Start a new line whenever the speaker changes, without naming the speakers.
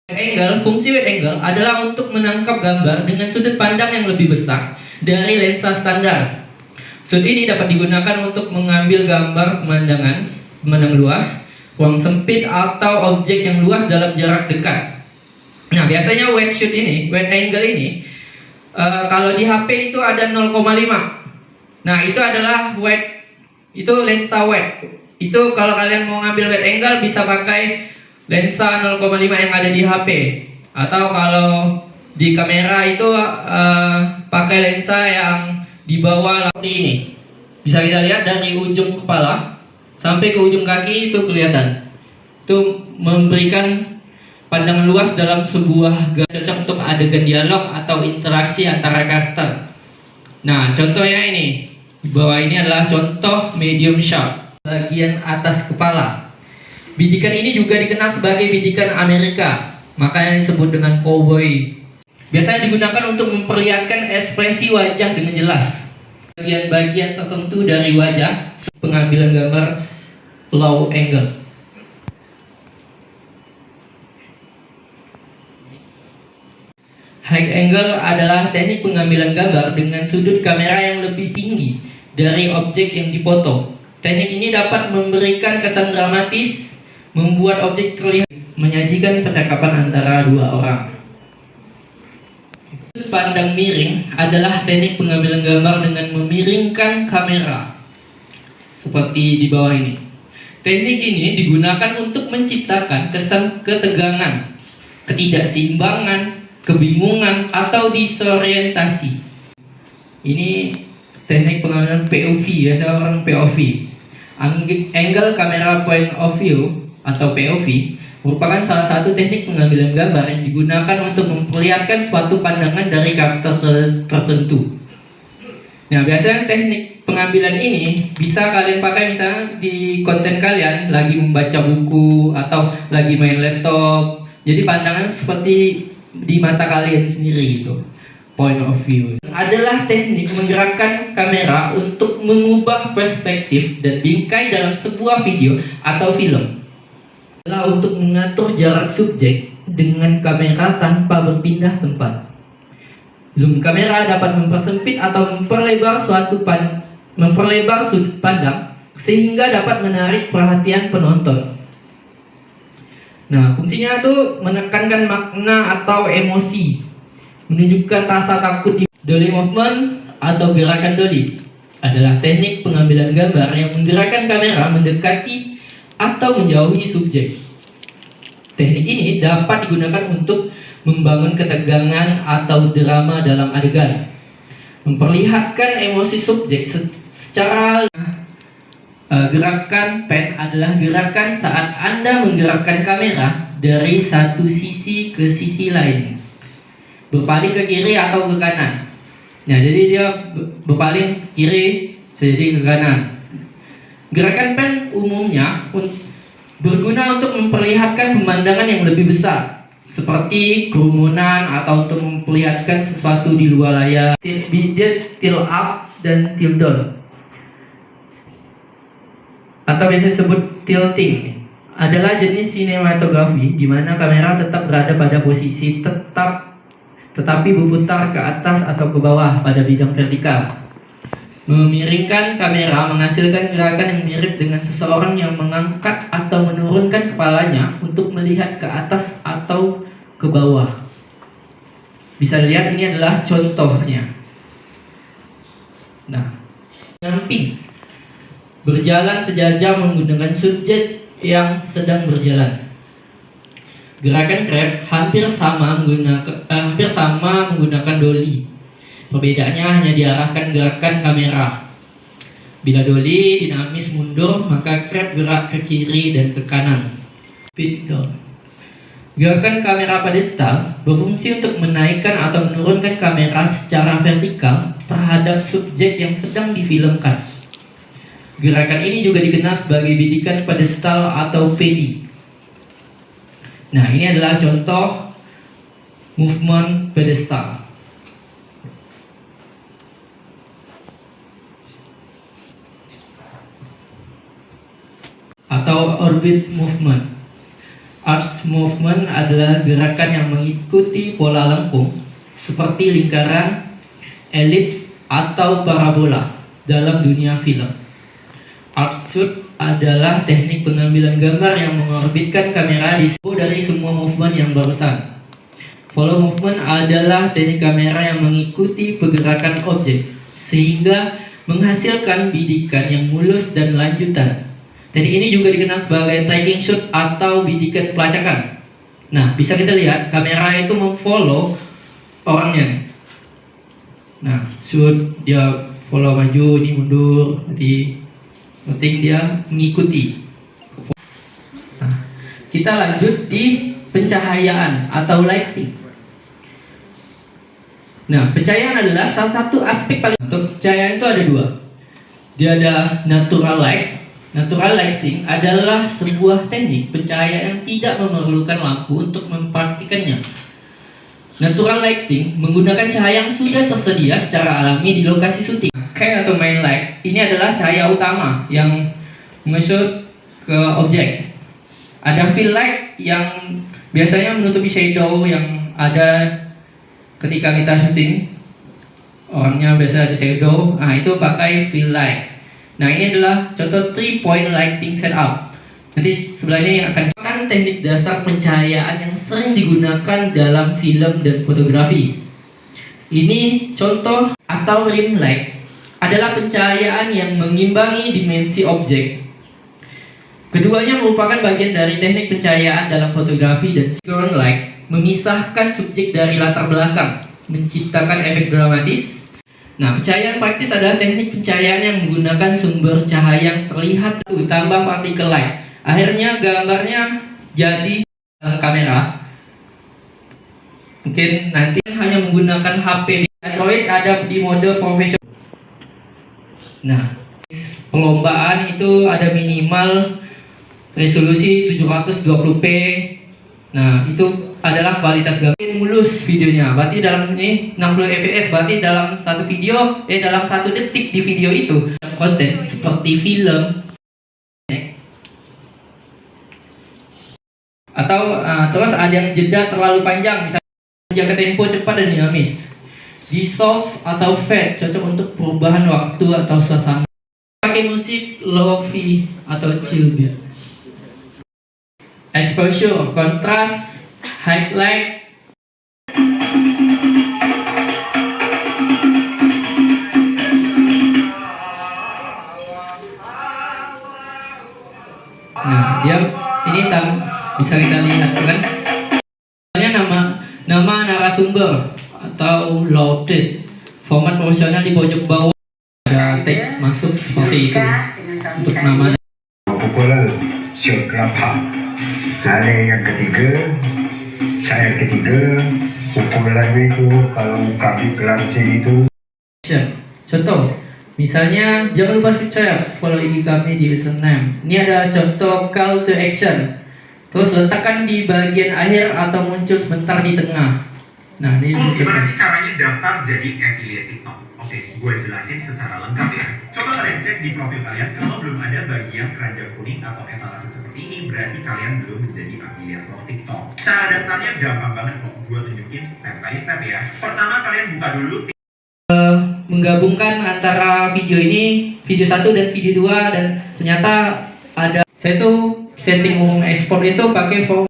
Fungsi wide angle adalah untuk menangkap gambar dengan sudut pandang yang lebih besar dari lensa standar. Sudut ini dapat digunakan untuk mengambil gambar pemandangan luas, ruang sempit, atau objek yang luas dalam jarak dekat. Nah, biasanya wide angle ini, kalau di HP itu ada 0,5. Nah, itu adalah lensa wide. Itu kalau kalian mau ngambil wide angle bisa pakai lensa 0,5 yang ada di HP, atau kalau di kamera itu pakai lensa yang di bawah seperti ini. Bisa kita lihat dari ujung kepala sampai ke ujung kaki itu kelihatan. Itu memberikan pandangan luas dalam sebuah cocok untuk adegan dialog atau interaksi antara karakter. Nah, contohnya ini. Di bawah ini adalah contoh medium sharp, bagian atas kepala. Bidikan ini juga dikenal sebagai bidikan Amerika, makanya disebut dengan cowboy. Biasanya digunakan untuk memperlihatkan ekspresi wajah dengan jelas. Bagian-bagian tertentu dari wajah, pengambilan gambar low angle. High angle adalah teknik pengambilan gambar dengan sudut kamera yang lebih tinggi dari objek yang difoto. Teknik ini dapat memberikan kesan dramatis, membuat objek terlihat, menyajikan percakapan antara dua orang. Sudut pandang miring adalah teknik pengambilan gambar dengan memiringkan kamera, seperti di bawah ini. Teknik ini digunakan untuk menciptakan kesan ketegangan, ketidakseimbangan, kebingungan, atau disorientasi. Ini teknik pengambilan POV, biasanya orang POV. Angle camera point of view atau POV merupakan salah satu teknik pengambilan gambar yang digunakan untuk memperlihatkan suatu pandangan dari karakter tertentu. Nah, biasanya teknik pengambilan ini bisa kalian pakai misalnya di konten kalian lagi membaca buku atau lagi main laptop. Jadi pandangan seperti di mata kalian sendiri gitu. Point of view adalah teknik menggerakkan kamera untuk mengubah perspektif dan bingkai dalam sebuah video atau film. Adalah untuk mengatur jarak subjek dengan kamera tanpa berpindah tempat. Zoom kamera dapat mempersempit atau memperlebar sudut pandang sehingga dapat menarik perhatian penonton. Nah, fungsinya itu menekankan makna atau emosi, menunjukkan rasa takut. Dolly movement atau gerakan dolly adalah teknik pengambilan gambar yang menggerakkan kamera mendekati atau menjauhi subjek. Teknik ini dapat digunakan untuk membangun ketegangan atau drama dalam adegan, memperlihatkan emosi subjek secara. Gerakan pan adalah gerakan saat Anda menggerakkan kamera dari satu sisi ke sisi lain, berpaling ke kiri atau ke kanan. Nah, jadi dia berpaling kiri, jadi ke kanan. Gerakan pan umumnya berguna untuk memperlihatkan pemandangan yang lebih besar, seperti kerumunan atau untuk memperlihatkan sesuatu di luar layar. Dia tilt up dan tilt down, atau biasa disebut tilting, adalah jenis sinematografi di mana kamera tetap berada pada posisi tetapi berputar ke atas atau ke bawah pada bidang vertikal. Memiringkan kamera menghasilkan gerakan yang mirip dengan seseorang yang mengangkat atau menurunkan kepalanya untuk melihat ke atas atau ke bawah. Bisa dilihat ini adalah contohnya. Nah, nyamping, berjalan sejajar menggunakan subjek yang sedang berjalan. Gerakan crab hampir sama menggunakan dolly. Perbedaannya hanya diarahkan gerakan kamera. Bila dolly dinamis mundur, maka crab gerak ke kiri dan ke kanan. Speed down. Gerakan kamera pedestal berfungsi untuk menaikkan atau menurunkan kamera secara vertikal terhadap subjek yang sedang difilmkan. Gerakan ini juga dikenal sebagai bidikan pedestal atau PD. Nah, ini adalah contoh movement pedestal. Atau orbit movement. Arch movement adalah gerakan yang mengikuti pola lengkung seperti lingkaran, elips, atau parabola dalam dunia film. Arch shoot adalah teknik pengambilan gambar yang mengorbitkan kamera di dari semua movement yang barusan. Follow movement adalah teknik kamera yang mengikuti pergerakan objek sehingga menghasilkan bidikan yang mulus dan lanjutan. Teknik ini juga dikenal sebagai tracking shot atau bidikan pelacakan. Nah, bisa kita lihat kamera itu memfollow orangnya. Nah, shoot dia follow maju, ini mundur, nanti penting dia mengikuti. Nah, kita lanjut di pencahayaan atau lighting. Nah, pencahayaan adalah salah satu aspek paling. Untuk pencahayaan itu ada dua. Dia ada natural light. Natural lighting adalah sebuah teknik pencahayaan yang tidak memerlukan lampu untuk memperhatikannya. Natural lighting menggunakan cahaya yang sudah tersedia secara alami di lokasi syuting. Cam atau main light ini adalah cahaya utama yang nge-shoot ke objek. Ada fill light yang biasanya menutupi shadow yang ada ketika kita syuting. Orangnya biasa ada shadow. Nah, itu pakai fill light. Nah, ini adalah contoh 3-point lighting setup. Nanti sebelah ini akan teknik dasar pencahayaan yang sering digunakan dalam film dan fotografi. Ini contoh atau rim light adalah pencahayaan yang mengimbangi dimensi objek. Keduanya merupakan bagian dari teknik pencahayaan dalam fotografi, dan ground light memisahkan subjek dari latar belakang, menciptakan efek dramatis. Nah, pencahayaan praktis adalah teknik pencahayaan yang menggunakan sumber cahaya yang terlihat tambah partikel light. Akhirnya gambarnya jadi kamera. Mungkin nanti hanya menggunakan HP. Android ada di mode profesional. Nah, perlombaan itu ada minimal resolusi 720p. Nah, itu adalah kualitas gambar mulus videonya. Berarti dalam ini 60 fps, berarti dalam satu video, dalam 1 detik di video itu konten seperti film. Next. Atau terus ada yang jeda terlalu panjang, misalnya menjaga tempo cepat dan dinamis. Dissolve atau fade cocok untuk perubahan waktu atau suasana. Pakai musik lo-fi atau chill beat. Exposure, contrast, highlight. Nah, dia ini bisa kita lihat kan? Nama narasumber atau loaded. Format profesional di pojok bawah ada teks masuk seperti itu untuk nama.
Pukulan shot kelapa. Lalu yang ketiga, saya ketiga, pukulannya itu kalau kami kelasnya itu.
Contoh, misalnya jangan lupa subscribe, follow IG kami di username. Ini ada contoh call to action. Terus letakkan di bagian akhir atau muncul sebentar di tengah. Nah, ini
gimana sih caranya daftar jadi affiliate TikTok? Oke, gue jelasin secara lengkap ya. Coba kalian cek di profil kalian, kalau belum ada bagian keranjang kuning atau etalase seperti ini, berarti kalian belum menjadi afiliator TikTok. Cara daftarnya gampang banget kok, gue tunjukin step by step ya. Pertama, kalian buka dulu
menggabungkan antara video ini, video 1 dan video 2, dan ternyata ada. Saya tuh setting ekspor itu pakai form